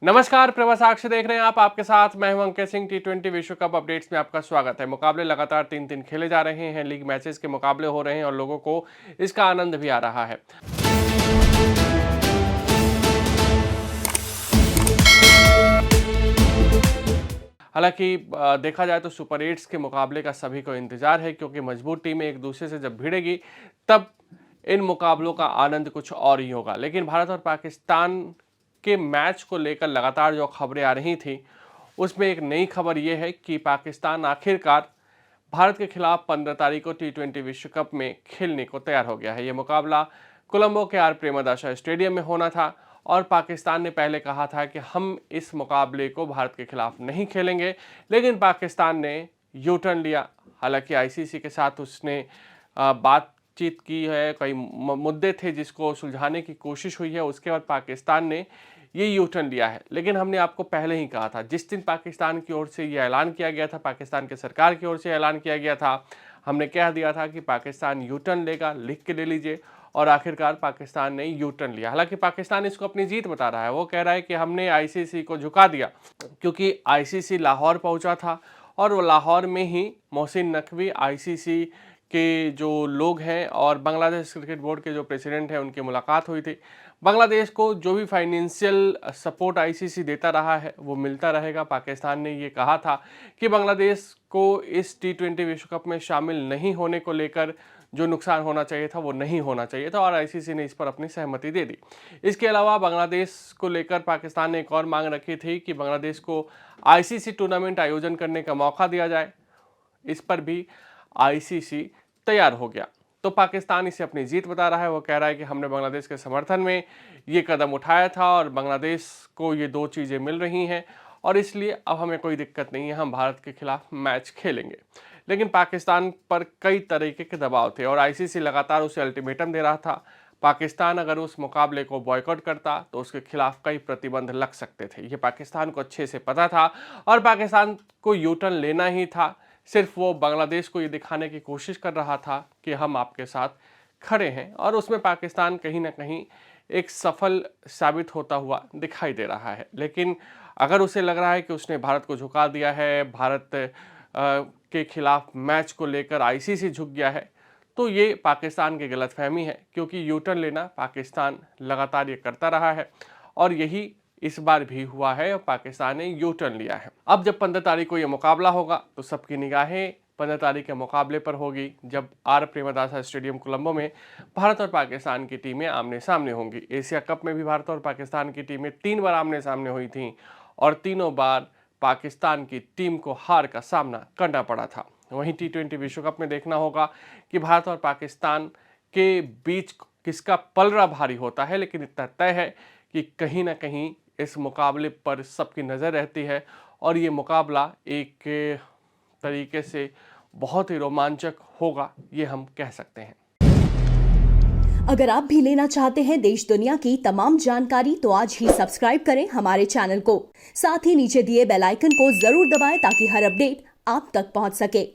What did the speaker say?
नमस्कार, प्रभा साक्ष्य देख रहे हैं आप। आपके साथ मैं हूं अंकित सिंह। टी20 विश्व कप अपडेट्स में आपका स्वागत है। मुकाबले लगातार 3-3 खेले जा रहे हैं, लीग मैचेस के मुकाबले हो रहे हैं और लोगों को इसका आनंद भी आ रहा है। हालांकि देखा जाए तो सुपर 8 के मुकाबले का सभी को इंतजार है, क्योंकि मजबूत टीमें एक दूसरे से जब भिड़ेगी तब इन मुकाबलों का आनंद कुछ और ही होगा। लेकिन भारत और पाकिस्तान के मैच को लेकर लगातार जो खबरें आ रही थी, उसमें एक नई खबर यह है कि पाकिस्तान आखिरकार भारत के खिलाफ 15 तारीख को टी20 विश्व कप में खेलने को तैयार हो गया है। यह मुकाबला कोलंबो के आर प्रेमदासा स्टेडियम में होना था और पाकिस्तान ने पहले कहा था कि हम इस मुकाबले को भारत के खिलाफ नहीं खेलेंगे, लेकिन पाकिस्तान ने यू टर्न लिया। हालांकि आईसीसी के साथ उसने बातचीत की है, कई मुद्दे थे जिसको सुलझाने की कोशिश हुई है। उसके बाद पाकिस्तान ने ये यू टर्न लिया है। लेकिन हमने आपको पहले ही कहा था, जिस दिन पाकिस्तान की ओर से ये ऐलान किया गया था, पाकिस्तान के सरकार की ओर से ऐलान किया गया था, हमने कह दिया था कि पाकिस्तान यू टर्न लेगा, लिख के ले लीजिए। और आखिरकार पाकिस्तान ने यू टर्न लिया। हालांकि पाकिस्तान इसको अपनी जीत बता रहा है। वो कह रहा है कि हमने आईसीसी को झुका दिया, क्योंकि आईसीसी लाहौर पहुंचा था और वो लाहौर में ही मोहसिन नकवी, आईसीसी के जो लोग हैं और बांग्लादेश क्रिकेट बोर्ड के जो प्रेसिडेंट हैं, उनकी मुलाकात हुई थी। बांग्लादेश को जो भी फाइनेंशियल सपोर्ट आईसीसी देता रहा है वो मिलता रहेगा। पाकिस्तान ने ये कहा था कि बांग्लादेश को इस टी20 विश्व कप में शामिल नहीं होने को लेकर जो नुकसान होना चाहिए था वो नहीं होना चाहिए था, और आईसीसी ने इस पर अपनी सहमति दे दी। इसके अलावा बांग्लादेश को लेकर पाकिस्तान ने एक और मांग रखी थी कि बांग्लादेश को आईसीसी टूर्नामेंट आयोजन करने का मौका दिया जाए। इस पर भी आईसीसी तैयार हो गया। तो पाकिस्तान इसे अपनी जीत बता रहा है। वो कह रहा है कि हमने बांग्लादेश के समर्थन में ये कदम उठाया था और बांग्लादेश को ये दो चीज़ें मिल रही हैं और इसलिए अब हमें कोई दिक्कत नहीं है, हम भारत के खिलाफ मैच खेलेंगे। लेकिन पाकिस्तान पर कई तरीके के दबाव थे और आईसीसी लगातार उसे अल्टीमेटम दे रहा था। पाकिस्तान अगर उस मुकाबले को बॉयकॉट करता तो उसके खिलाफ कई प्रतिबंध लग सकते थे। ये पाकिस्तान को अच्छे से पता था और पाकिस्तान को यू टर्न लेना ही था। सिर्फ वो बांग्लादेश को ये दिखाने की कोशिश कर रहा था कि हम आपके साथ खड़े हैं, और उसमें पाकिस्तान कहीं ना कहीं एक सफल साबित होता हुआ दिखाई दे रहा है। लेकिन अगर उसे लग रहा है कि उसने भारत को झुका दिया है, भारत के खिलाफ मैच को लेकर आईसीसी झुक गया है, तो ये पाकिस्तान की गलतफहमी है, क्योंकि यू टर्न लेना पाकिस्तान लगातार ये करता रहा है और यही इस बार भी हुआ है और पाकिस्तान ने यू टर्न लिया है। अब जब 15 तारीख को ये मुकाबला होगा तो सबकी निगाहें 15 तारीख के मुकाबले पर होगी, जब आर प्रेमदासा स्टेडियम कोलंबो में भारत और पाकिस्तान की टीमें आमने सामने होंगी। एशिया कप में भी भारत और पाकिस्तान की टीमें 3 बार आमने सामने हुई थीं और तीनों बार पाकिस्तान की टीम को हार का सामना करना पड़ा था। वहीं टी20 विश्व कप में देखना होगा कि भारत और पाकिस्तान के बीच किसका पलड़ा भारी होता है। लेकिन इतना तय है कि कहीं ना कहीं इस मुकाबले पर सबकी नज़र रहती है और ये मुकाबला एक तरीके से बहुत ही रोमांचक होगा, ये हम कह सकते हैं। अगर आप भी लेना चाहते हैं देश दुनिया की तमाम जानकारी, तो आज ही सब्सक्राइब करें हमारे चैनल को। साथ ही नीचे दिए बेल आइकन को जरूर दबाएं ताकि हर अपडेट आप तक पहुंच सके।